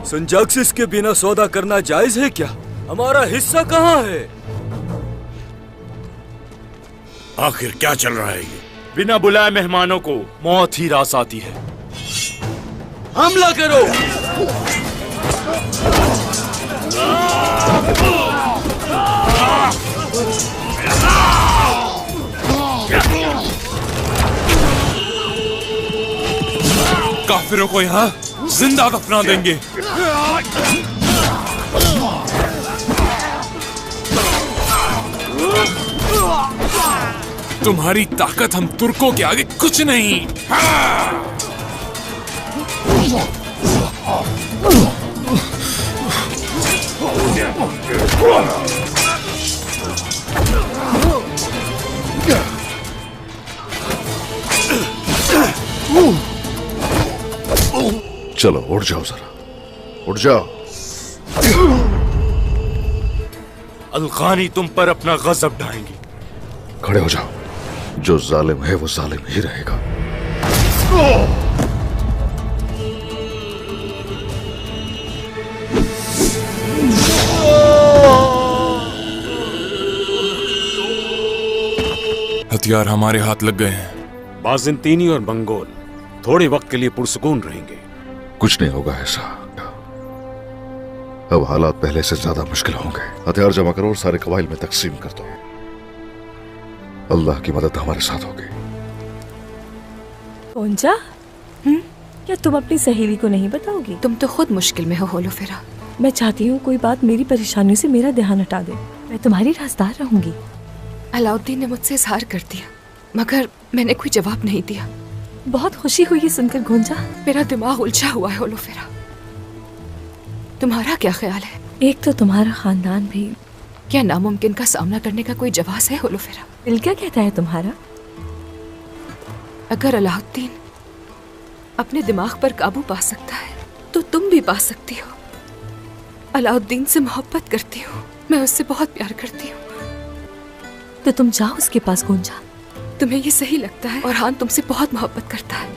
संजाक्सिस के बिना सौदा करना जायज है क्या? हमारा हिस्सा कहाँ है? आखिर क्या चल रहा है ये? बिना बुलाए मेहमानों को मौत ही रास आती है। हमला करो! काफिरों को यहाँ जिंदा दफना देंगे। तुम्हारी ताकत हम तुर्कों के आगे कुछ नहीं। चलो उठ जाओ, जरा उठ जाओ। अलखानी तुम पर अपना गजब ढाएंगे। खड़े हो जाओ, जो जालिम है वो जालिम ही रहेगा। हथियार हमारे हाथ लग गए हैं। बाज़ंतीनी और मंगोल थोड़े वक्त के लिए पुरसुकून रहेंगे। कुछ नहीं होगा ऐसा। अब हालात पहले से ज्यादा मुश्किल होंगे। हथियार जमा करो और सारे कबाइल में तकसीम कर दो। अल्लाह की मदद हमारे साथ होगी। ओंजा, क्या तुम अपनी सहेली को नहीं बताओगी? तुम तो खुद मुश्किल में हो होलोफेरा। मैं चाहती हूँ कोई बात मेरी परेशानियों से मेरा ध्यान हटा दे। मैं तुम्हारी राजदार रहूंगी। अलाउद्दीन ने मुझसे इजहार कर दिया, मगर मैंने कोई जवाब नहीं दिया। बहुत खुशी हुई ये सुनकर गोंजा। मेरा दिमाग उलझा हुआ है होलोफेरा। तुम्हारा क्या ख्याल है? एक तो तुम्हारा खानदान भी। क्या नामुमकिन का सामना करने का कोई जवाब है होलोफेरा? दिल क्या कहता है तुम्हारा? अगर अलाउद्दीन अपने दिमाग पर काबू पा सकता है तो तुम भी पा सकती हो। अलाउद्दीन से मोहब्बत करती हूँ, मैं उससे बहुत प्यार करती हूँ। तो तुम जाओ उसके पास गोंजा। तुम्हें ये सही लगता है? औरहान तुमसे बहुत मोहब्बत करता है।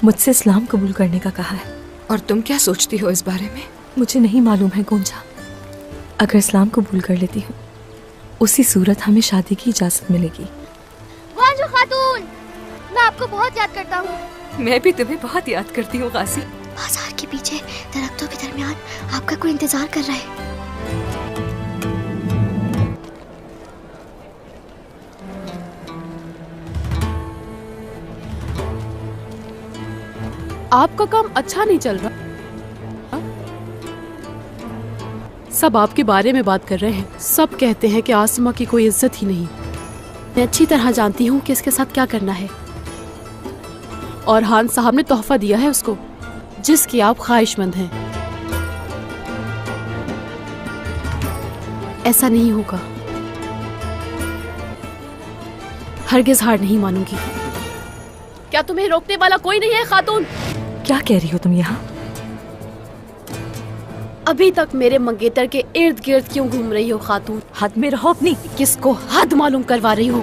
मुझसे इस्लाम कबूल करने का कहा है। और तुम क्या सोचती हो इस बारे में? मुझे नहीं मालूम है गोंजा। अगर इस्लाम कबूल कर लेती हूँ उसी सूरत हमें शादी की इजाजत मिलेगी। वांजो खातून, मैं आपको बहुत याद करता हूँ। मैं भी तुम्हें बहुत याद करती हूँ गाजी। बाजार के पीछे दरख्तों के दरमियान आपका कोई इंतजार कर रहा है। आपका काम अच्छा नहीं चल रहा। सब आपके बारे में बात कर रहे हैं। सब कहते हैं कि आसमा की कोई इज्जत ही नहीं। मैं अच्छी तरह जानती हूँ कि इसके साथ क्या करना है। और हान साहब ने तोहफा दिया है उसको, जिसकी आप ख्वाहिशमंद हैं। ऐसा नहीं होगा। हरगिज हार नहीं मानूंगी। क्या तुम्हें रोकने वाला कोई नहीं है खातून? क्या कह रही हो तुम यहाँ? अभी तक मेरे मंगेतर के इर्द गिर्द क्यों घूम रही हो खातून? हद में रहो अपनी। किसको हद मालूम करवा रही हो?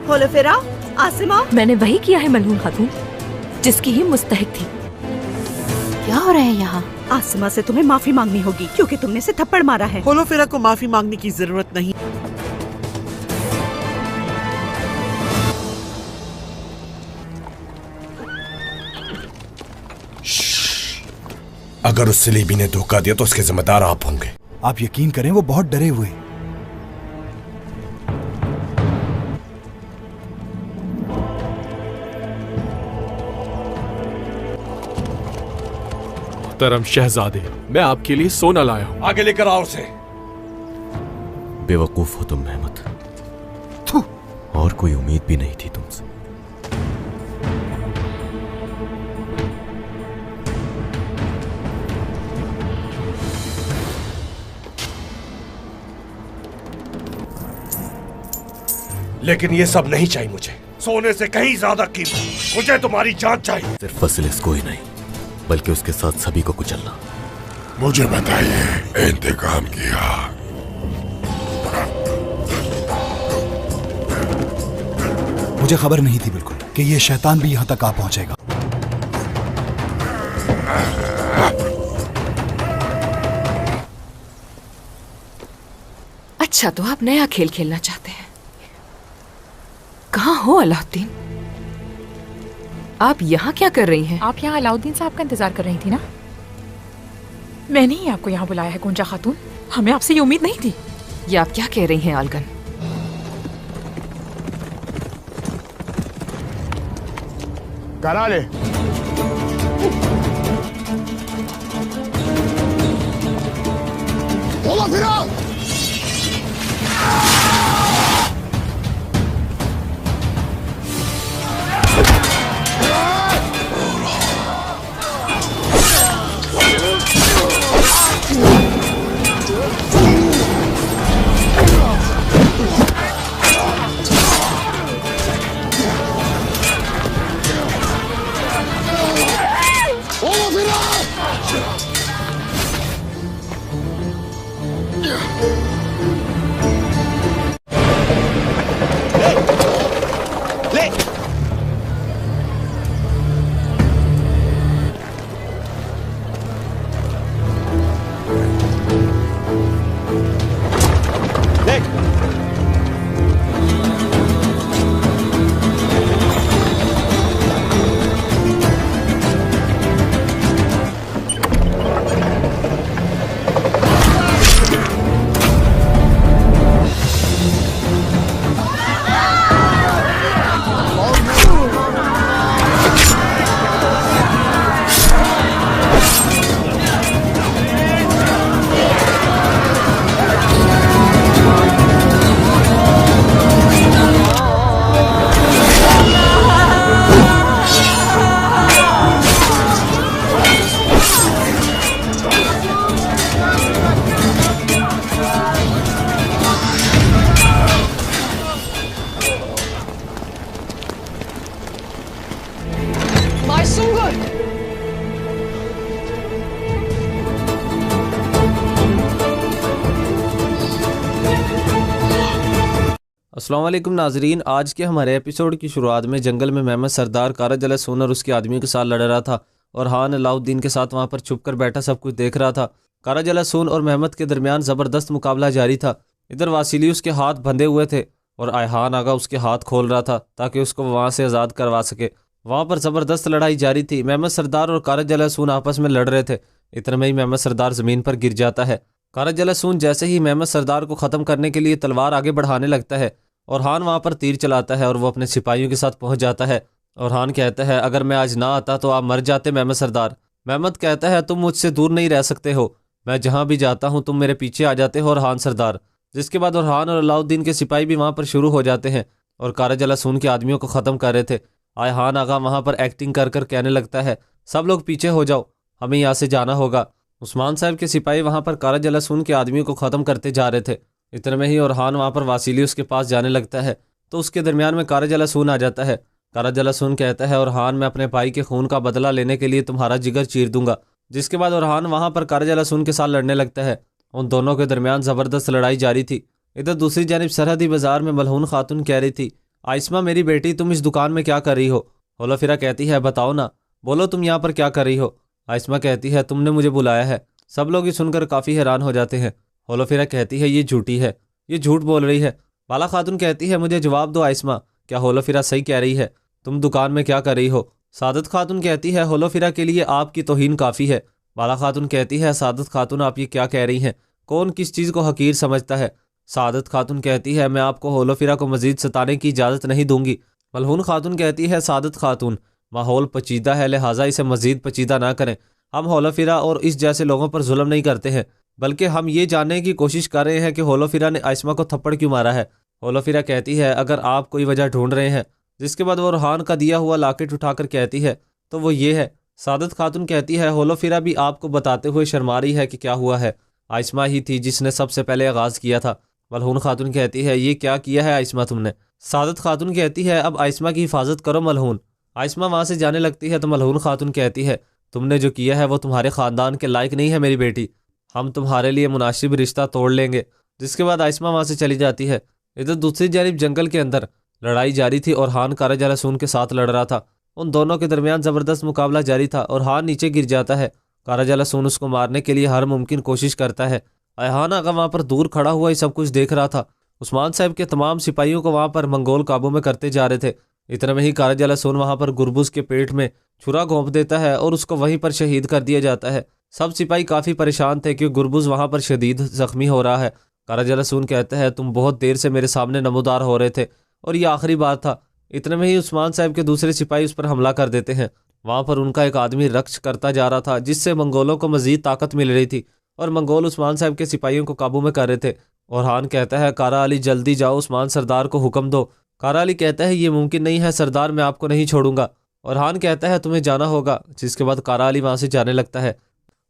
होलोफेरा, आसिमा। मैंने वही किया है मलून खातून, जिसकी ही मुस्तहिक थी। क्या हो रहा है यहाँ? आसिमा से तुम्हें माफी मांगनी होगी क्योंकि तुमने इसे थप्पड़ मारा है। होलोफेरा को माफी मांगने की जरूरत नहीं। अगर उस सलीबी ने धोखा दिया तो उसके जिम्मेदार आप होंगे। आप यकीन करें वो बहुत डरे हुए। मोहतरम शहजादे, मैं आपके लिए सोना लाया हूँ। आगे लेकर आओ उसे। बेवकूफ हो तुम महमद, और कोई उम्मीद भी नहीं थी तुमसे। लेकिन ये सब नहीं चाहिए मुझे। सोने से कहीं ज्यादा कीमती मुझे तुम्हारी जान चाहिए। सिर्फ फसिलिस को ही नहीं बल्कि उसके साथ सभी को कुचलना। मुझे बताइए, इंतकाम की आग मुझे खबर नहीं थी बिल्कुल कि ये शैतान भी यहाँ तक आ पहुँचेगा। अच्छा, तो आप नया खेल खेलना चाहते हैं। कहाँ हो अलाउद्दीन? आप यहाँ क्या कर रही हैं? आप यहाँ अलाउद्दीन साहब का इंतजार कर रही थी ना? मैंने ही आपको यहाँ बुलाया है गुंजा खातून। हमें आपसे ये उम्मीद नहीं थी। ये आप क्या कह रही हैं आलगन? करा ले। बोलो फिरा। अस्सलाम वालेकुम नाजरीन, आज के हमारे एपिसोड की शुरुआत में जंगल में मेहमद सरदार कारजलसून और उसके आदमियों के साथ लड़ रहा था और हान अलाउद्दीन के साथ वहाँ पर छुप कर बैठा सब कुछ देख रहा था। कारजलसून और मेहमद के दरमियान ज़बरदस्त मुकाबला जारी था। इधर वासिली उसके हाथ बंधे हुए थे और आयहान आगा उसके हाथ खोल रहा था ताकि उसको वहाँ से आज़ाद करवा सके। वहाँ पर ज़बरदस्त लड़ाई जारी थी। मेहमद सरदार और कारजलसून आपस में लड़ रहे थे। इतने में ही मेहमद सरदार ज़मीन पर गिर जाता है। कारजलसून जैसे ही मेहमद सरदार को ख़त्म करने के लिए तलवार आगे बढ़ाने लगता है और हान वहाँ पर तीर चलाता है और वो अपने सिपाहियों के साथ पहुँच जाता है। और हान कहता है, अगर मैं आज ना आता तो आप मर जाते मेहमद सरदार। मेहमद कहता है, तुम मुझसे दूर नहीं रह सकते हो, मैं जहाँ भी जाता हूँ तुम मेरे पीछे आ जाते हो और हान सरदार। जिसके बाद हान और अलाउद्दीन के सिपाही भी वहाँ पर शुरू हो जाते हैं और कारजलसून के आदमियों को ख़त्म कर रहे थे। आयहान आगा वहाँ पर एक्टिंग कर कर कहने लगता है, सब लोग पीछे हो जाओ, हमें यहाँ से जाना होगा। उस्मान साहब के सिपाही वहाँ पर कारजलसून के आदमियों को ख़त्म करते जा रहे थे। इतने में ही हान वहाँ पर वासिली उसके पास जाने लगता है तो उसके दरमियान में कारजलसून आ जाता है। कारजलसून कहता है, और हान मैं अपने भाई के खून का बदला लेने के लिए तुम्हारा जिगर चीर दूंगा। जिसके बाद हान वहाँ पर कारजलसून के साथ लड़ने लगता है। उन दोनों के दरमियान ज़बरदस्त लड़ाई जारी थी। इधर दूसरी जानिब सरहदी बाज़ार में मलहून खातून कह रही थी, आइस्मा मेरी बेटी, तुम इस दुकान में क्या कर रही हो? होलोफिरा कहती है, बताओ ना, बोलो तुम यहाँ पर क्या कर रही हो? आइस्मा कहती है, तुमने मुझे बुलाया है। सब लोग ये सुनकर काफ़ी हैरान हो जाते हैं। होलोफिरा कहती है, ये झूठी है, ये झूठ बोल रही है। बाला खातून कहती है, मुझे जवाब दो आइस्मा, क्या होलोफिरा सही कह रही है? तुम दुकान में क्या कर रही हो? सादत खातून कहती है, होलोफिरा के लिए आपकी तौहीन काफ़ी है। बाला खातून कहती है, सादत खातून आप ये क्या कह रही हैं? कौन किस चीज़ को हकीर समझता है? सादत खातून कहती है, मैं आपको होलोफिरा को मज़ीद सताने की इजाज़त नहीं दूंगी। मलहून खातून कहती है, सादत खातून, माहौल पचीदा है, लिहाजा इसे मज़ीद पचीदा ना करें। हम होलोफिरा और इस जैसे लोगों पर जुल्म नहीं करते हैं, बल्कि हम ये जानने की कोशिश कर रहे हैं कि होलोफिरा ने आइस्मा को थप्पड़ क्यों मारा है। होलोफिरा कहती है, अगर आप कोई वजह ढूंढ रहे हैं। जिसके बाद वो रुहान का दिया हुआ लाकेट उठाकर कहती है, तो वो ये है। सादत खातून कहती है, होलोफिरा भी आपको बताते हुए शर्मा रही है कि क्या हुआ है। आइस्मा ही थी जिसने सबसे पहले आगाज़ किया था। मलहून खातून कहती है, ये क्या किया है आइस्मा तुमने? सादत खातून कहती है, अब आइस्मा की हिफाजत करो मलहून। आइस्मा वहाँ से जाने लगती है तो मलहून खातून कहती है, तुमने जो किया है वो तुम्हारे ख़ानदान के लायक नहीं है मेरी बेटी, हम तुम्हारे लिए मुनासिब रिश्ता तोड़ लेंगे। जिसके बाद आइस्मा वहाँ से चली जाती है। इधर दूसरी जानिब जंगल के अंदर लड़ाई जारी थी और हान कारा जलासून के साथ लड़ रहा था। उन दोनों के दरमियान ज़बरदस्त मुकाबला जारी था और हान नीचे गिर जाता है। कारा जलासून उसको मारने के लिए हर मुमकिन कोशिश करता है। अयहान आगा वहाँ पर दूर खड़ा हुआ ही सब कुछ देख रहा था। उस्मान साहब के तमाम सिपाहियों को वहाँ पर मंगोल काबू में करते जा रहे थे। इतने में ही कारा जलासून वहाँ पर गुरबुज के पेट में छुरा घोंप देता है और उसको वहीं पर शहीद कर दिया जाता है। सब सिपाही काफ़ी परेशान थे कि गुरबुज वहाँ पर शदीद ज़ख्मी हो रहा है। कारा जलासून कहता है तुम बहुत देर से मेरे सामने नमोदार हो रहे थे और ये आखिरी बार था। इतने में ही उस्मान साहब के दूसरे सिपाही उस पर हमला कर देते हैं। वहाँ पर उनका एक आदमी रक्श करता जा रहा था जिससे मंगोलों को मज़ीद ताकत मिल रही थी और मंगोल उस्मान साहब के सिपाहियों को काबू में कर रहे थे। और हान कहता है कारा अली जल्दी जाओ, उस्मान सरदार को हुक्म दो। कारा अली कहता है ये मुमकिन नहीं है सरदार, मैं आपको नहीं छोड़ूंगा। और हान कहता है तुम्हें जाना होगा, जिसके बाद कारा अली वहाँ से जाने लगता है।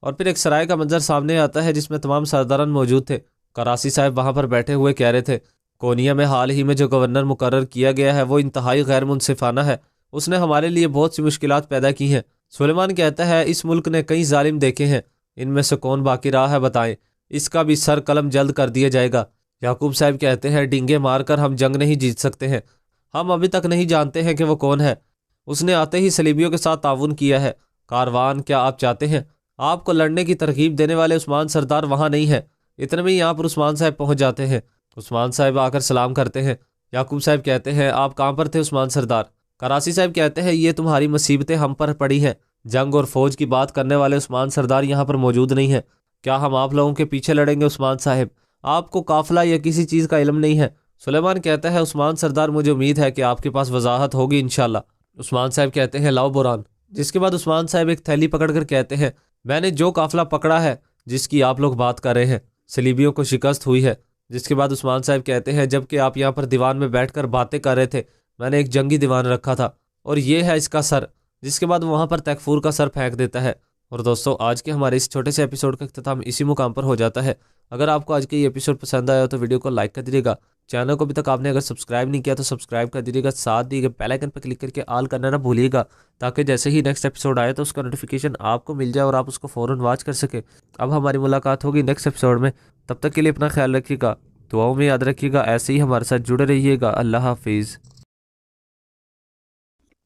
और फिर एक सराय का मंजर सामने आता है जिसमें तमाम सरदारान मौजूद थे। करासी साहब वहाँ पर बैठे हुए कह रहे थे कोनिया में हाल ही में जो गवर्नर मुकर्रर किया गया है वो इंतहाई गैर मुनसिफाना है, उसने हमारे लिए बहुत सी मुश्किलात पैदा की हैं। सुलेमान कहता है इस मुल्क ने कई जालिम देखे हैं, इनमें से कौन बाकी रहा है बताएं, इसका भी सर कलम जल्द कर दिया जाएगा। याकूब साहब कहते हैं डींगे मारकर हम जंग नहीं जीत सकते हैं, हम अभी तक नहीं जानते हैं कि वो कौन है। उसने आते ही सलीबियों के साथ ताउन किया है। कारवान क्या आप चाहते हैं? आपको लड़ने की तरकीब देने वाले उस्मान सरदार वहाँ नहीं है। इतने में यहाँ पर उस्मान साहब पहुँच जाते हैं। उस्मान साहब आकर सलाम करते हैं। याकूब साहब कहते हैं आप कहाँ पर थे उस्मान सरदार? करासी साहब कहते हैं ये तुम्हारी मुसीबतें हम पर पड़ी हैं, जंग और फौज की बात करने वाले उस्मान सरदार यहाँ पर मौजूद नहीं है। क्या हम आप लोगों के पीछे लड़ेंगे उस्मान साहब? आपको काफिला या किसी चीज़ का इल्म नहीं है। सुलेमान कहता है उस्मान सरदार मुझे उम्मीद है कि आपके पास वजाहत होगी इंशाल्लाह। उस्मान साहब कहते हैं लाओ बुरान। जिसके बाद उस्मान साहब एक थैली पकड़कर कहते हैं मैंने जो काफिला पकड़ा है जिसकी आप लोग बात कर रहे हैं, सलीबियों को शिकस्त हुई है। जिसके बाद उस्मान साहब कहते हैं जबकि आप यहाँ पर दीवान में बैठकर बातें कर रहे थे मैंने एक जंगी दीवान रखा था और ये है इसका सर। जिसके बाद वहाँ पर तकफूर का सर फेंक देता है। और दोस्तों आज के हमारे इस छोटे से एपिसोड का इख्तिताम इसी मुकाम पर हो जाता है। अगर आपको आज के ये एपिसोड पसंद आया तो वीडियो को लाइक कर दीजिएगा। चैनल को अभी तक आपने अगर सब्सक्राइब नहीं किया तो सब्सक्राइब कर दीजिएगा। साथ दिए गए बेल आइकन पर क्लिक करके ऑल करना ना भूलिएगा, ताकि जैसे ही नेक्स्ट एपिसोड आए तो उसका नोटिफिकेशन आपको मिल जाए और आप उसको फ़ौरन वॉच कर सके। अब हमारी मुलाकात होगी नेक्स्ट एपिसोड में, तब तक के लिए अपना ख्याल रखिएगा, दुआओं में याद रखिएगा, ऐसे ही हमारे साथ जुड़े रहिएगा। अल्लाह हाफिज़।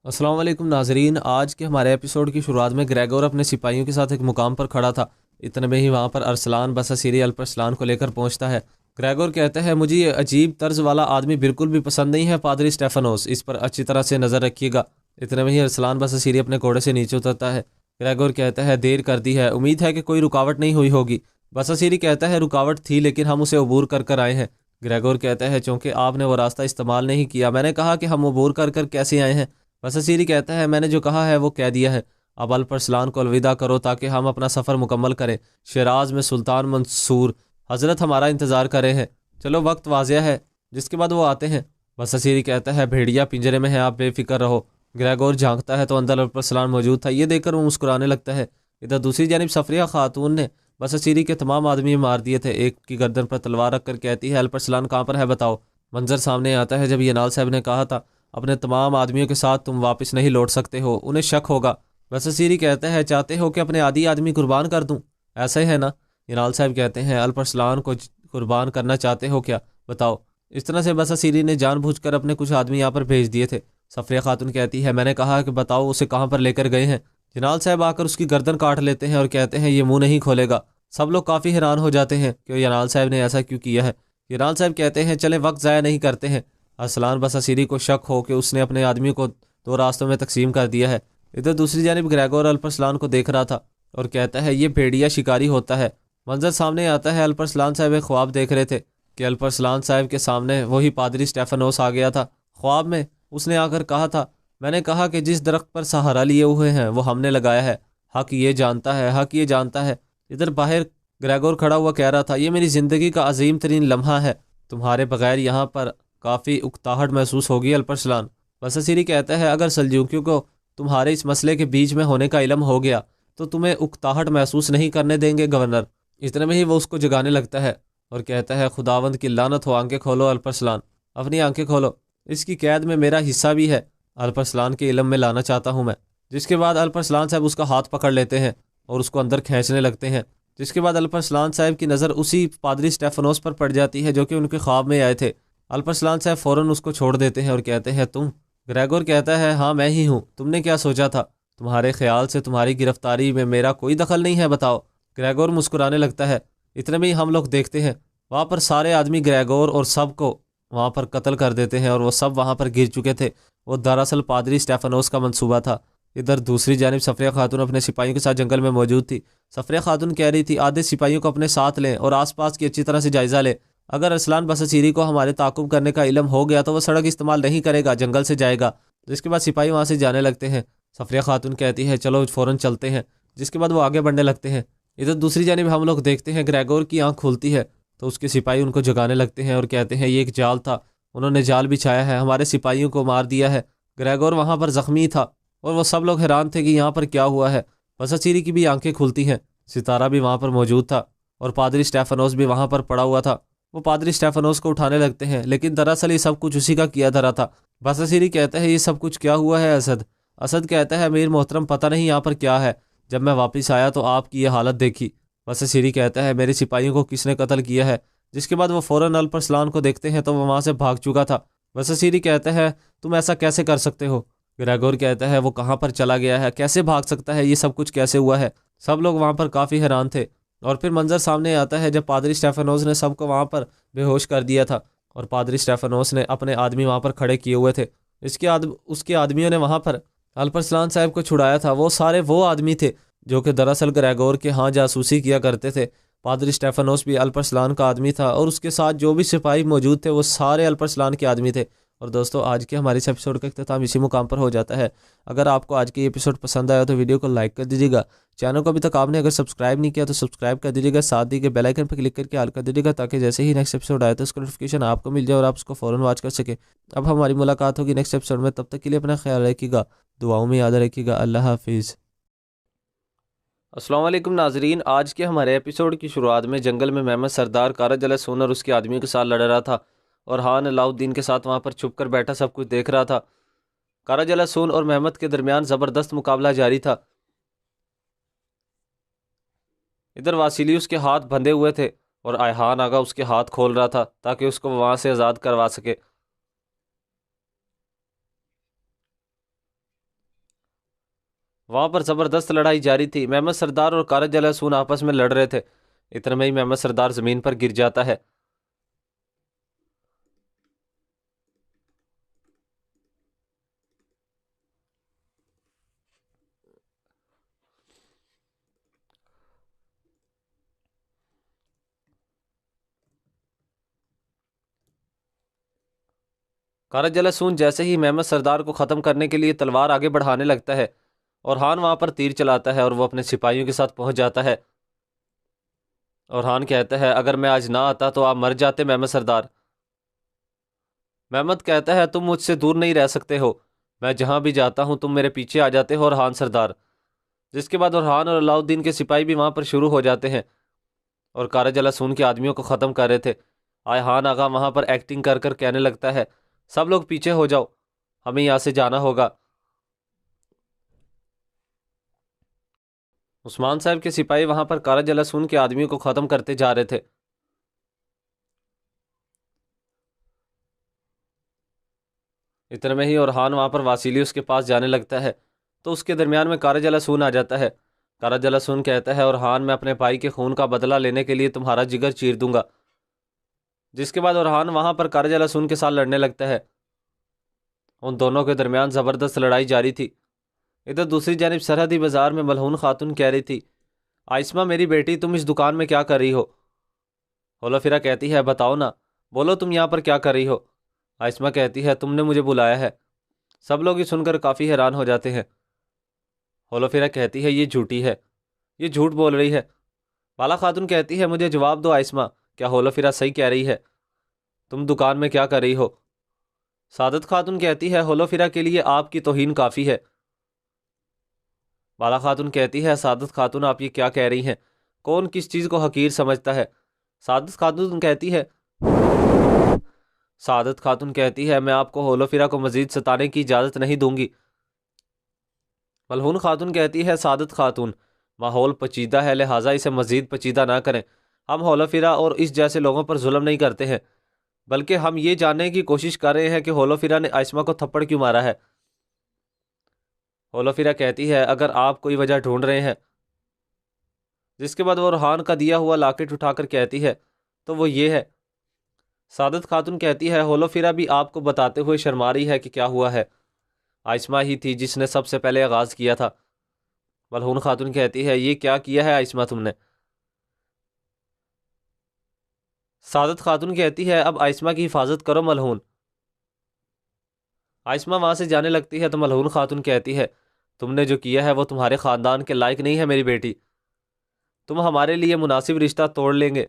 अस्सलाम वालेकुम नाजरीन, आज के हमारे एपिसोड की शुरुआत में ग्रेगोर अपने सिपाहियों के साथ एक मुकाम पर खड़ा था। इतने में ही वहाँ पर अरसलान बसासीरी अल्परसलान को लेकर पहुँचता है। ग्रेगोर कहता है मुझे ये अजीब तर्ज वाला आदमी बिल्कुल भी पसंद नहीं है पादरी स्टेफनोस, इस पर अच्छी तरह से नज़र रखिएगा। इतने में ही अरसलान बसासीरी अपने घोड़े से नीचे उतरता है। ग्रेगोर कहता है देर कर दी है, उम्मीद है कि कोई रुकावट नहीं हुई होगी। बसासीरी कहता है रुकावट थी लेकिन हम उसे अबूर कर कर आए हैं। ग्रेगोर कहता है चूँकि आपने वो रास्ता इस्तेमाल नहीं किया, मैंने कहा कि हम अबूर कर कर कैसे आए हैं। बसासीरी कहता है मैंने जो कहा है वो कह दिया है, अब अल्परसलान को अलविदा करो ताकि हम अपना सफ़र मुकम्मल करें। शिराज में सुल्तान मंसूर हज़रत हमारा इंतज़ार कर रहे हैं, चलो वक्त वाज़िया है। जिसके बाद वो आते हैं। बसासीरी कहता है भेड़िया पिंजरे में है, आप बेफिक्र रहो। ग्रेगोर झांकता है तो अंदर अल्परसलान मौजूद था, ये देखकर वो मुस्कुराने लगता है। इधर दूसरी जानिब सफरिया खातून ने बसासीरी के तमाम आदमी मार दिए थे। एक की गर्दन पर तलवार रख कर कहती है अल्परसलान कहाँ पर है बताओ। मंजर सामने आता है जब यनाल साहब ने कहा था अपने तमाम आदमियों के साथ तुम वापस नहीं लौट सकते हो, उन्हें शक होगा। बसासीरी कहता है चाहते हो कि अपने आदि आदमी कुर्बान कर दूं, ऐसा ही है ना? यनाल साहब कहते हैं अल्परसलान को कुर्बान करना चाहते हो क्या, बताओ। इस तरह से बसासीरी ने जानबूझकर अपने कुछ आदमी यहाँ पर भेज दिए थे। सफरिया खातून कहती है मैंने कहा कि बताओ उसे कहाँ पर लेकर गए हैं। यनाल साहब आकर उसकी गर्दन काट लेते हैं और कहते हैं ये मुंह नहीं खोलेगा। सब लोग काफ़ी हैरान हो जाते हैं कि यनाल साहब ने ऐसा क्यों किया है। यनाल साहब कहते हैं चले वक्त ज़ाया नहीं करते हैं। अरसलान बसासीरी को शक हो कि उसने अपने आदमियों को दो रास्तों में तकसीम कर दिया है। इधर दूसरी जानिब ग्रेगोर अल्परसलान को देख रहा था और कहता है ये भेड़िया शिकारी होता है। मंजर सामने आता है। अल्परसलान साहब एक ख्वाब देख रहे थे कि अल्परसलान साहब के सामने वही पादरी स्टेफनोस आ गया था। ख्वाब में उसने आकर कहा था मैंने कहा कि जिस दरख्त पर सहारा लिए हुए हैं वो हमने लगाया है, हक ये जानता है, हक ये जानता है। इधर बाहर ग्रेगोर खड़ा हुआ कह रहा था ये मेरी ज़िंदगी का अजीम तरीन लम्हा है, तुम्हारे बगैर यहाँ पर काफ़ी उकताहट महसूस होगी अल्परसलान। बसासीरी कहता है अगर सल्जूकियों को तुम्हारे इस मसले के बीच में होने का इल्म हो गया तो तुम्हें उकताहट महसूस नहीं करने देंगे गवर्नर। इतने में ही वो उसको जगाने लगता है और कहता है खुदावंद की लानत हो, आंखें खोलो अल्परसलान, अपनी आंखें खोलो, इसकी कैद में मेरा हिस्सा भी है, अल्परसलान के इल्म में लाना चाहता हूँ मैं। जिसके बाद अल्परसलान साहब उसका हाथ पकड़ लेते हैं और उसको अंदर खींचने लगते हैं। जिसके बाद अल्परसलान साहब की नज़र उसी पादरी स्टेफनोस पर पड़ जाती है जो कि उनके ख्वाब में आए थे। الپرسلان صاحب فوراً اس کو چھوڑ دیتے ہیں اور کہتے ہیں تم؟ گریگور کہتا ہے ہاں میں ہی ہوں، تم نے کیا سوچا تھا؟ تمہارے خیال سے تمہاری گرفتاری میں میرا کوئی دخل نہیں ہے، بتاؤ۔ گریگور مسکرانے لگتا ہے۔ اتنے میں ہی ہم لوگ دیکھتے ہیں وہاں پر سارے آدمی گریگور اور سب کو وہاں پر قتل کر دیتے ہیں، اور وہ سب وہاں پر گر چکے تھے۔ وہ دراصل پادری اسٹیفانوس کا منصوبہ تھا۔ ادھر دوسری جانب صفریہ خاتون اپنے سپاہیوں کے ساتھ جنگل میں موجود تھی۔ صفریہ خاتون کہہ رہی تھی آدھے سپاہیوں کو اپنے ساتھ لیں اور آس پاس کی اچھی طرح سے جائزہ لیں۔ اگر ارسلان بساسیری کو ہمارے تعاقب کرنے کا علم ہو گیا تو وہ سڑک استعمال نہیں کرے گا، جنگل سے جائے گا۔ جس کے بعد سپاہی وہاں سے جانے لگتے ہیں۔ صفریہ خاتون کہتی ہے چلو فوراً چلتے ہیں، جس کے بعد وہ آگے بڑھنے لگتے ہیں۔ ادھر دوسری جانب ہم لوگ دیکھتے ہیں گریگور کی آنکھ کھلتی ہے تو اس کے سپاہی ان کو جگانے لگتے ہیں اور کہتے ہیں یہ ایک جال تھا، انہوں نے جال بچھایا ہے، ہمارے سپاہیوں کو مار دیا ہے۔ گریگور وہاں پر زخمی تھا اور وہ سب لوگ حیران تھے کہ یہاں پر کیا ہوا ہے۔ بساسیری کی بھی آنکھیں کھلتی ہیں، ستارہ بھی وہاں پر موجود تھا اور پادری اسٹیفانوس بھی وہاں پر پڑا ہوا تھا۔ وہ پادری اسٹیفانوس کو اٹھانے لگتے ہیں، لیکن دراصل یہ سب کچھ اسی کا کیا دھرا تھا۔ بساسیری کہتا ہے یہ سب کچھ کیا ہوا ہے اسد؟ اسد کہتا ہے امیر محترم پتہ نہیں یہاں پر کیا ہے، جب میں واپس آیا تو آپ کی یہ حالت دیکھی۔ بساسیری کہتا ہے میرے سپاہیوں کو کس نے قتل کیا ہے؟ جس کے بعد وہ فوراً الپرسلان کو دیکھتے ہیں تو وہ وہاں سے بھاگ چکا تھا۔ بساسیری کہتا ہے تم ایسا کیسے کر سکتے ہو؟ گریگور کہتا ہے وہ کہاں پر چلا گیا ہے، کیسے بھاگ سکتا ہے، یہ سب کچھ کیسے ہوا ہے؟ سب لوگ وہاں پر کافی حیران تھے، اور پھر منظر سامنے آتا ہے جب پادری اسٹیفانوس نے سب کو وہاں پر بے ہوش کر دیا تھا اور پادری اسٹیفانوس نے اپنے آدمی وہاں پر کھڑے کیے ہوئے تھے۔ اس کے آدمیوں نے وہاں پر الپرسلان صاحب کو چھڑایا تھا۔ وہ سارے وہ آدمی تھے جو کہ دراصل گریگور کے ہاں جاسوسی کیا کرتے تھے۔ پادری اسٹیفانوس بھی الپرسلان کا آدمی تھا اور اس کے ساتھ جو بھی سپاہی موجود تھے وہ سارے الپرسلان کے آدمی تھے۔ اور دوستو آج کے ہمارے اس ایپیسوڈ کا اختتام اسی مقام پر ہو جاتا ہے۔ اگر آپ کو آج کی ایپیسوڈ پسند آیا تو ویڈیو کو لائک کر دیجیے گا، چینل کو ابھی تک آپ نے اگر سبسکرائب نہیں کیا تو سبسکرائب کر دیجیے گا، ساتھ ہی کے بیل آئیکن پر کلک کر کے آل کر دیجیے گا تاکہ جیسے ہی نیکسٹ ایپیسوڈ آئے تو اس کا نوٹیفیکیشن آپ کو مل جائے اور آپ اس کو فوراً واچ کر سکیں۔ اب ہماری ملاقات ہوگی نیکسٹ ایپیسوڈ میں، تب تک کے لیے اپنا خیال رکھیے گا، دعاؤں میں یاد رکھیے گا۔ اللہ حافظ۔ السلام علیکم ناظرین، آج کے ہمارے ایپیسوڈ کی شروعات میں جنگل میں محمد سردار کارا جلسون اور اس کے آدمیوں کے ساتھ لڑ رہا تھا، اور ہان علاؤالدین کے ساتھ وہاں پر چھپ کر بیٹھا سب کچھ دیکھ رہا تھا۔ کارا جلسون اور محمد کے درمیان زبردست مقابلہ جاری تھا۔ ادھر واسیلیوس کے ہاتھ بندھے ہوئے تھے اور آیہان آگا اس کے ہاتھ کھول رہا تھا تاکہ اس کو وہاں سے آزاد کروا سکے۔ وہاں پر زبردست لڑائی جاری تھی۔ محمد سردار اور کارا جلسون آپس میں لڑ رہے تھے۔ اتنے میں ہی محمد سردار زمین پر گر جاتا ہے۔ کارا جلسون جیسے ہی محمد سردار کو ختم کرنے کے لیے تلوار آگے بڑھانے لگتا ہے اور ہان وہاں پر تیر چلاتا ہے اور وہ اپنے سپاہیوں کے ساتھ پہنچ جاتا ہے، اور ہان کہتا ہے اگر میں آج نہ آتا تو آپ مر جاتے محمد سردار۔ محمد کہتا ہے تم مجھ سے دور نہیں رہ سکتے ہو، میں جہاں بھی جاتا ہوں تم میرے پیچھے آ جاتے ہو اور ہان سردار۔ جس کے بعد اورحان اور علاؤالدین کے سپاہی بھی وہاں پر شروع ہو جاتے ہیں اور کارا جلسون کے آدمیوں کو ختم کر رہے تھے۔ آیہان آغا وہاں پر ایکٹنگ کر کر کہنے لگتا ہے سب لوگ پیچھے ہو جاؤ، ہمیں یہاں سے جانا ہوگا۔ عثمان صاحب کے سپاہی وہاں پر کارا جلسون کے آدمیوں کو ختم کرتے جا رہے تھے۔ اتنے میں ہی اورحان وہاں پر واسیلیوس کے پاس جانے لگتا ہے تو اس کے درمیان میں کارا جلسون آ جاتا ہے۔ کارا جلسون کہتا ہے اورحان میں اپنے بھائی کے خون کا بدلہ لینے کے لیے تمہارا جگر چیر دوں گا۔ جس کے بعد اورحان وہاں پر کارا جلسون کے ساتھ لڑنے لگتا ہے۔ ان دونوں کے درمیان زبردست لڑائی جاری تھی۔ ادھر دوسری جانب سرحدی بازار میں ملعون خاتون کہہ رہی تھی آئسمہ میری بیٹی تم اس دکان میں کیا کر رہی ہو؟ ہولوفیرا کہتی ہے بتاؤ نا، بولو تم یہاں پر کیا کر رہی ہو؟ آئسمہ کہتی ہے تم نے مجھے بلایا ہے۔ سب لوگ یہ سن کر کافی حیران ہو جاتے ہیں۔ ہولوفیرا کہتی ہے یہ جھوٹی ہے، یہ جھوٹ بول رہی ہے۔ بالا خاتون کہتی ہے مجھے جواب دو آئسمہ، کیا ہولوفیرا صحیح کہہ رہی ہے؟ تم دکان میں کیا کر رہی ہو؟ سعادت خاتون کہتی ہے ہولوفیرا کے لیے آپ کی توہین کافی ہے۔ بالا خاتون کہتی ہے سعادت خاتون آپ یہ کیا کہہ رہی ہیں؟ کون کس چیز کو حقیر سمجھتا ہے؟ سعادت خاتون کہتی ہے میں آپ کو ہولوفیرا کو مزید ستانے کی اجازت نہیں دوں گی۔ ملعون خاتون کہتی ہے سعادت خاتون ماحول پیچیدہ ہے لہٰذا اسے مزید پیچیدہ نہ کریں، ہم ہولوفیرا اور اس جیسے لوگوں پر ظلم نہیں کرتے ہیں۔ बल्कि हम ये जानने की कोशिश कर रहे हैं कि होलोफिरा ने आइस्मा को थप्पड़ क्यों मारा है। होलोफिरा कहती है अगर आप कोई वजह ढूंढ रहे हैं, जिसके बाद वो रोहान का दिया हुआ लॉकेट उठाकर कहती है तो वो ये है। सादत खातून कहती है होलोफिरा भी आपको बताते हुए शर्मा रही है कि क्या हुआ है, आइस्मा ही थी जिसने सबसे पहले आगाज़ किया था। मलहून खातून कहती है ये क्या किया है आइस्मा तुमने। सादत खातून कहती है अब आइस्मा की हिफाजत करो मलहून। आइस्मा वहाँ से जाने लगती है तो मलहून खातून कहती है तुमने जो किया है वो तुम्हारे ख़ानदान के लायक नहीं है मेरी बेटी, तुम हमारे लिए मुनासिब रिश्ता तोड़ लेंगे,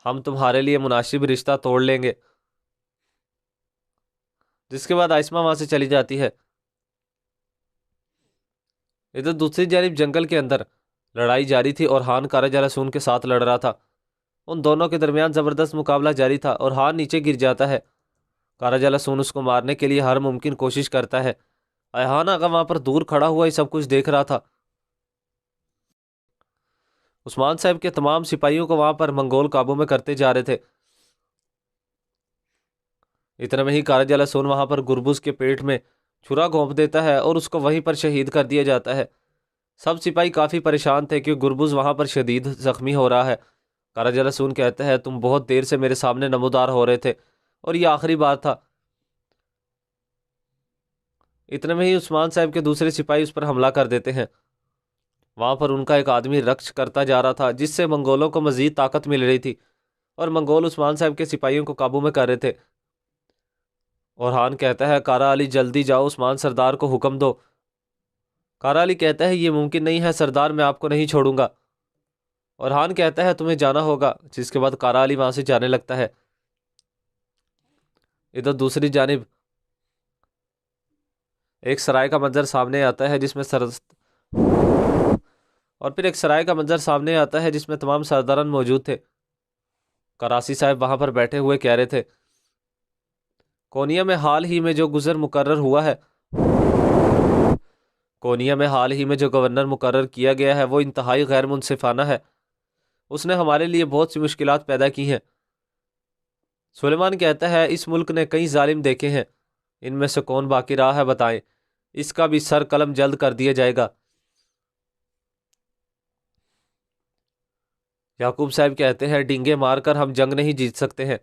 हम तुम्हारे लिए मुनासिब रिश्ता तोड़ लेंगे। जिसके बाद आइस्मा वहाँ से चली जाती है। इधर दूसरी जानिब जंगल के अंदर लड़ाई जारी थी और हान कारा जलासून के साथ लड़ रहा था। उन दोनों के दरमियान ज़बरदस्त मुकाबला जारी था और हान नीचे गिर जाता है। कारा जलासून उसको मारने के लिए हर मुमकिन कोशिश करता है। अयहान आगा वहाँ पर दूर खड़ा हुआ ही सब कुछ देख रहा था। उस्मान साहब के तमाम सिपाहियों को वहाँ पर मंगोल काबू में करते जा रहे थे। इतने में ही कारा जलासून वहाँ पर गुरबुज के पेट में छुरा घोंप देता है और उसको वहीं पर शहीद कर दिया जाता है। सब सिपाही काफ़ी परेशान थे कि गुरबुज वहाँ पर शदीद ज़ख्मी हो रहा है। कारा जलासून कहता है तुम बहुत देर से मेरे सामने नमोदार हो रहे थे और ये आखिरी बार था। इतने में ही उस्मान साहब के दूसरे सिपाही उस पर हमला कर देते हैं। वहाँ पर उनका एक आदमी रक्श करता जा रहा था जिससे मंगोलों को मज़ीद ताकत मिल रही थी और मंगोल उस्मान साहब के सिपाहियों को काबू में कर रहे थे। और हान कहता है कारा अली जल्दी जाओ, उस्मान सरदार को हुक्म दो। कारा अली कहता है ये मुमकिन नहीं है सरदार, मैं आपको नहीं छोड़ूंगा। और हान कहता है तुम्हें जाना होगा। जिसके बाद कारा अली वहाँ से जाने लगता है। इधर दूसरी जानिब एक सराय का मंजर सामने आता है जिसमें जिसमें तमाम सरदारान मौजूद थे। करासी साहब वहाँ पर बैठे हुए कह रहे थे कोनिया में हाल ही में जो गवर्नर मुकर्रर किया गया है वो इंतहाई गैर मुनसिफाना है। उसने हमारे लिए बहुत सी मुश्किलात पैदा की हैं। सुलेमान कहता है इस मुल्क ने कई जालिम देखे हैं, इनमें से कौन बाकी रहा है बताएं, इसका भी सर कलम जल्द कर दिया जाएगा। याकूब साहब कहते हैं डींगे मारकर हम जंग नहीं जीत सकते हैं।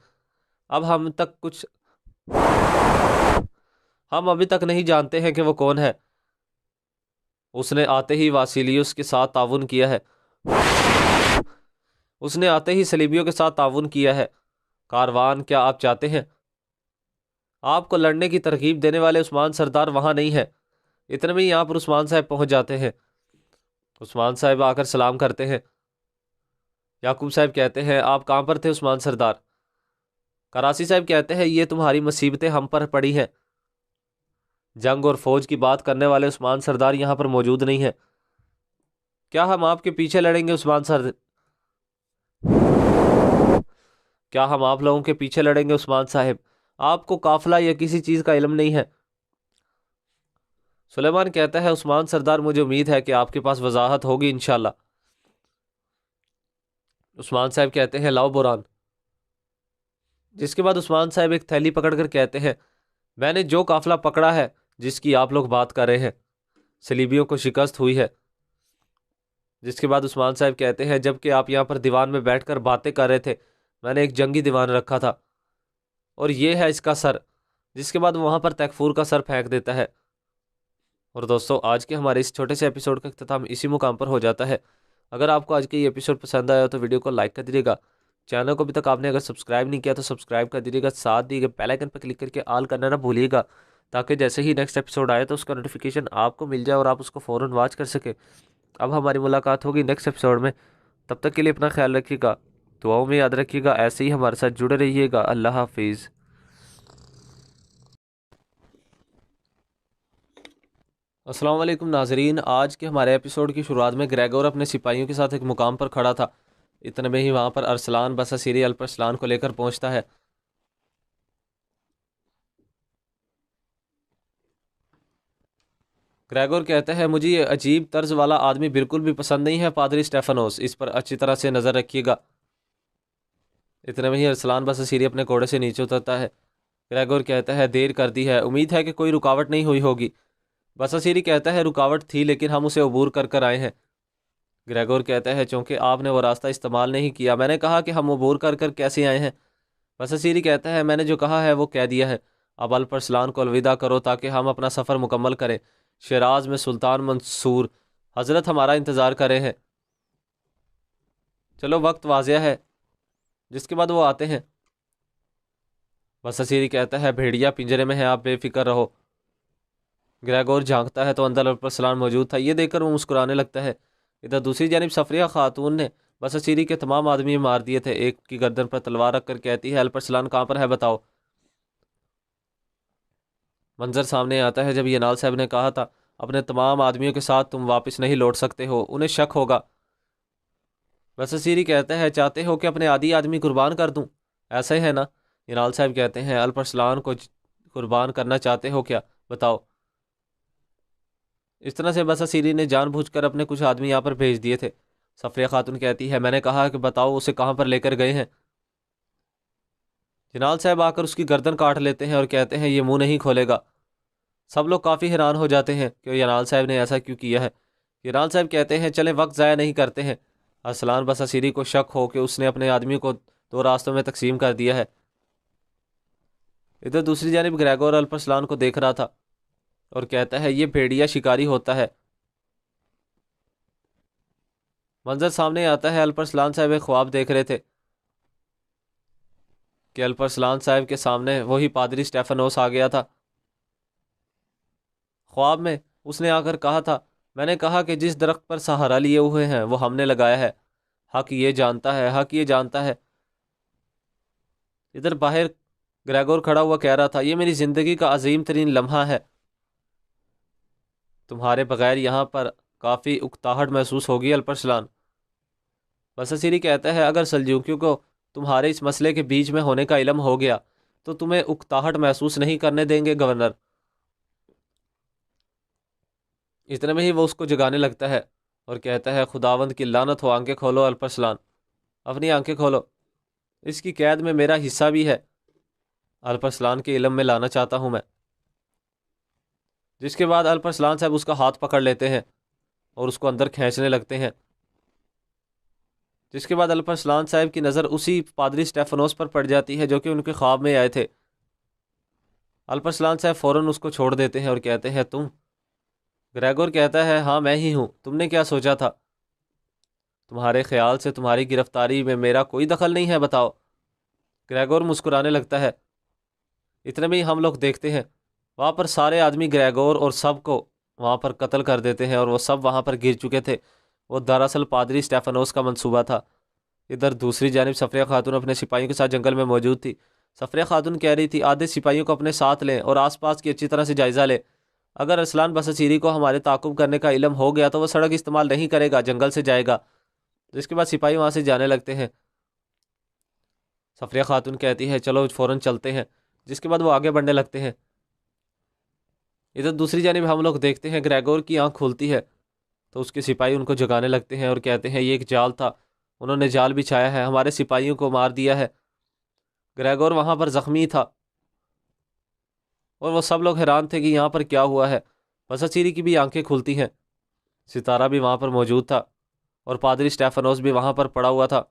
हम अभी तक नहीं जानते हैं कि वो कौन है। उसने आते ही वासिलियुस के साथ ताउन किया है। उसने आते ही सलीबियों के साथ ताउन किया है। कारवान क्या आप चाहते हैं? आपको लड़ने की तरकीब देने वाले उस्मान सरदार वहाँ नहीं है। इतने में यहाँ पर उस्मान साहब पहुँच जाते हैं। उस्मान साहब आकर सलाम करते हैं। याकूब साहब कहते हैं आप कहाँ पर थे उस्मान सरदार? करासी साहब कहते हैं ये तुम्हारी मुसीबतें हम पर पड़ी हैं। जंग और फौज की बात करने वाले उस्मान सरदार यहाँ पर मौजूद नहीं है। क्या हम आपके पीछे लड़ेंगे उस्मान सर? क्या हम आप लोगों के पीछे लड़ेंगे उस्मान साहब? आपको काफिला या किसी चीज़ का इल्म नहीं है। सुलेमान कहता है उस्मान सरदार मुझे उम्मीद है कि आपके पास वजाहत होगी इंशाल्लाह। उस्मान साहब कहते हैं लाओ बुरान। जिसके बाद उस्मान साहब एक थैली पकड़कर कहते हैं मैंने जो काफिला पकड़ा है जिसकी आप लोग बात कर रहे हैं, सलीबियों को शिकस्त हुई है। जिसके बाद उस्मान साहब कहते हैं जबकि आप यहाँ पर दीवान में बैठकर बातें कर रहे थे मैंने एक जंगी दीवान रखा था और ये है इसका सर। जिसके बाद वहाँ पर तकफूर का सर फेंक देता है। और दोस्तों आज के हमारे इस छोटे से एपिसोड का इख्तिताम इसी मुकाम पर हो जाता है। अगर आपको आज के ये एपिसोड पसंद आया तो वीडियो को लाइक कर दीजिएगा। चैनल को अभी तक आपने अगर सब्सक्राइब नहीं किया तो सब्सक्राइब कर दीजिएगा। साथ दिए गए बेल आइकन पर क्लिक करके ऑल करना ना भूलिएगा ताकि जैसे ही नेक्स्ट एपिसोड आए तो उसका नोटिफिकेशन आपको मिल जाए और आप उसको फ़ौरन वॉच कर सके। अब हमारी मुलाकात होगी नेक्स्ट एपिसोड में। तब तक के लिए अपना ख्याल रखिएगा, दुआओं में याद रखिएगा, ऐसे ही हमारे साथ जुड़े रहिएगा। अल्लाह हाफिज़। अस्सलाम वालेकुम नाजरीन, आज के हमारे एपिसोड की शुरुआत में ग्रेगोर अपने सिपाहियों के साथ एक मुकाम पर खड़ा था। इतने में ही वहाँ पर अरसलान बसासीरी अल्परसलान को लेकर पहुँचता है। ग्रेगोर कहता है मुझे ये अजीब तर्ज वाला आदमी बिल्कुल भी पसंद नहीं है पादरी स्टेफानोस, इस पर अच्छी तरह से नज़र रखिएगा। اتنے میں ہی ارسلان بساسیری اپنے گھوڑے سے نیچے اترتا ہے۔ گریگور کہتا ہے دیر کر دی ہے، امید ہے کہ کوئی رکاوٹ نہیں ہوئی ہوگی۔ بساسیری کہتا ہے رکاوٹ تھی لیکن ہم اسے عبور کر کر آئے ہیں۔ گریگور کہتا ہے چونکہ آپ نے وہ راستہ استعمال نہیں کیا، میں نے کہا کہ ہم عبور کر کر کیسے آئے ہیں۔ بساسیری کہتا ہے میں نے جو کہا ہے وہ کہہ دیا ہے، اب الپرسلان کو الوداع کرو تاکہ ہم اپنا سفر مکمل کریں۔ شیراز میں سلطان منصور حضرت ہمارا انتظار کر رہے ہیں۔ چلو وقت واضح ہے۔ جس کے بعد وہ آتے ہیں۔ بساسیری کہتا ہے بھیڑیا پنجرے میں ہے، آپ بے فکر رہو۔ گریگور جھانکتا ہے تو اندر الپرسلان موجود تھا، یہ دیکھ کر وہ مسکرانے لگتا ہے۔ ادھر دوسری جانب صفریہ خاتون نے بساسیری کے تمام آدمی مار دیے تھے۔ ایک کی گردن پر تلوار رکھ کر کہتی ہے الپرسلان کہاں پر ہے بتاؤ۔ منظر سامنے آتا ہے جب ینال صاحب نے کہا تھا اپنے تمام آدمیوں کے ساتھ تم واپس نہیں لوٹ سکتے ہو، انہیں شک ہوگا۔ بساسیری کہتا ہے چاہتے ہو کہ اپنے آدھی آدمی قربان کر دوں؟ ایسا ہی ہے نا؟ ینال صاحب کہتے ہیں الپرسلان کو قربان کرنا چاہتے ہو کیا؟ بتاؤ۔ اس طرح سے بساسیری نے جان بوجھ کر اپنے کچھ آدمی یہاں پر بھیج دیے تھے۔ صفریہ خاتون کہتی ہے میں نے کہا کہ بتاؤ اسے کہاں پر لے کر گئے ہیں۔ ینال صاحب آ کر اس کی گردن کاٹ لیتے ہیں اور کہتے ہیں یہ منہ نہیں کھولے گا۔ سب لوگ کافی حیران ہو جاتے ہیں کہ ینال صاحب نے ایسا کیوں کیا ہے۔ ینال صاحب کہتے ہیں چلیں وقت ضائع نہیں کرتے ہیں۔ ارسلان بساسیری کو شک ہو کہ اس نے اپنے آدمیوں کو دو راستوں میں تقسیم کر دیا ہے۔ ادھر دوسری جانب گریگور الپرسلان کو دیکھ رہا تھا اور کہتا ہے یہ بھیڑیا شکاری ہوتا ہے۔ منظر سامنے آتا ہے الپرسلان صاحب ایک خواب دیکھ رہے تھے کہ الپرسلان صاحب کے سامنے وہی پادری اسٹیفنوس آ گیا تھا۔ خواب میں اس نے آ کر کہا تھا میں نے کہا کہ جس درخت پر سہارا لیے ہوئے ہیں وہ ہم نے لگایا ہے، حق یہ جانتا ہے، حق یہ جانتا ہے۔ ادھر باہر گریگور کھڑا ہوا کہہ رہا تھا یہ میری زندگی کا عظیم ترین لمحہ ہے، تمہارے بغیر یہاں پر کافی اکتاہٹ محسوس ہوگی الپرسلان۔ بساسیری کہتا ہے اگر سلجوکیوں کو تمہارے اس مسئلے کے بیچ میں ہونے کا علم ہو گیا تو تمہیں اکتاہٹ محسوس نہیں کرنے دیں گے گورنر۔ اتنے میں ہی وہ اس کو جگانے لگتا ہے اور کہتا ہے خداوند کی لعنت ہو، آنکھیں کھولو الپرسلان، اپنی آنکھیں کھولو، اس کی قید میں میرا حصہ بھی ہے، الپرسلان کے علم میں لانا چاہتا ہوں میں۔ جس کے بعد الپرسلان صاحب اس کا ہاتھ پکڑ لیتے ہیں اور اس کو اندر کھینچنے لگتے ہیں۔ جس کے بعد الپرسلان صاحب کی نظر اسی پادری اسٹیفنوس پر پڑ جاتی ہے جو کہ ان کے خواب میں آئے تھے۔ الپرسلان صاحب فوراً اس کو چھوڑ دیتے ہیں اور کہتے ہیں تم؟ گریگور کہتا ہے ہاں میں ہی ہوں، تم نے کیا سوچا تھا؟ تمہارے خیال سے تمہاری گرفتاری میں میرا کوئی دخل نہیں ہے بتاؤ۔ گریگور مسکرانے لگتا ہے۔ اتنے میں ہی ہم لوگ دیکھتے ہیں وہاں پر سارے آدمی گریگور اور سب کو وہاں پر قتل کر دیتے ہیں اور وہ سب وہاں پر گر چکے تھے۔ وہ دراصل پادری اسٹیفنوس کا منصوبہ تھا۔ ادھر دوسری جانب صفریہ خاتون اپنے سپاہیوں کے ساتھ جنگل میں موجود تھی۔ صفریہ خاتون کہہ رہی تھی آدھے سپاہیوں کو اپنے ساتھ لیں اور آس پاس کی اچھی طرح سے جائزہ لیں، اگر ارسلان بساسیری کو ہمارے تعاقب کرنے کا علم ہو گیا تو وہ سڑک استعمال نہیں کرے گا، جنگل سے جائے گا۔ جس کے بعد سپاہی وہاں سے جانے لگتے ہیں۔ صفریہ خاتون کہتی ہے چلو فوراً چلتے ہیں، جس کے بعد وہ آگے بڑھنے لگتے ہیں۔ ادھر دوسری جانب ہم لوگ دیکھتے ہیں گریگور کی آنکھ کھلتی ہے تو اس کے سپاہی ان کو جگانے لگتے ہیں اور کہتے ہیں یہ ایک جال تھا، انہوں نے جال بچھایا ہے، ہمارے سپاہیوں کو مار دیا ہے۔ گریگور وہاں پر زخمی تھا اور وہ سب لوگ حیران تھے کہ یہاں پر کیا ہوا ہے۔ بساسیری کی بھی آنکھیں کھلتی ہیں، ستارہ بھی وہاں پر موجود تھا اور پادری اسٹیفنوس بھی وہاں پر پڑا ہوا تھا۔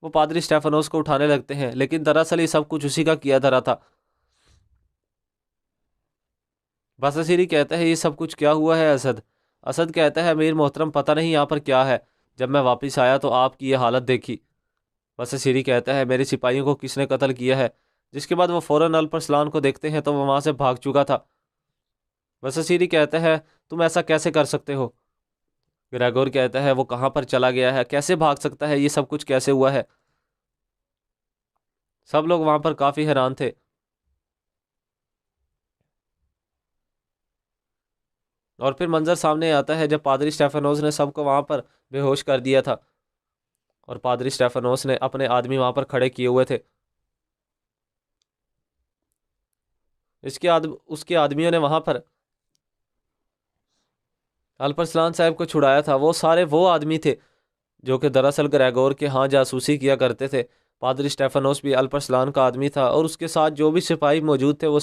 وہ پادری اسٹیفنوس کو اٹھانے لگتے ہیں لیکن دراصل یہ سب کچھ اسی کا کیا دھرا تھا۔ بساسیری کہتا ہے یہ سب کچھ کیا ہوا ہے اسد؟ اسد کہتا ہے امیر محترم پتہ نہیں یہاں پر کیا ہے، جب میں واپس آیا تو آپ کی یہ حالت دیکھی۔ بساسیری کہتا ہے میرے سپاہیوں کو کس نے قتل کیا ہے؟ جس کے بعد وہ فوراً الپرسلان کو دیکھتے ہیں تو وہ وہاں سے بھاگ چکا تھا۔ بساسیری کہتا ہے تم ایسا کیسے کر سکتے ہو؟ گریگور کہتا ہے وہ کہاں پر چلا گیا ہے، کیسے بھاگ سکتا ہے، یہ سب کچھ کیسے ہوا ہے؟ سب لوگ وہاں پر کافی حیران تھے۔ اور پھر منظر سامنے آتا ہے جب پادری اسٹیفنوس نے سب کو وہاں پر بے ہوش کر دیا تھا اور پادری اسٹیفنوس نے اپنے آدمی وہاں پر کھڑے کیے ہوئے تھے۔ اس کے آدمیوں نے وہاں پر الپرسلان صاحب کو چھڑایا تھا۔ وہ سارے وہ آدمی تھے جو کہ دراصل گریگور کے ہاں جاسوسی کیا کرتے تھے۔ पादरी स्टेफानोस भी अल्परसलान का आदमी था और उसके साथ जो भी सिपाही मौजूद थे वो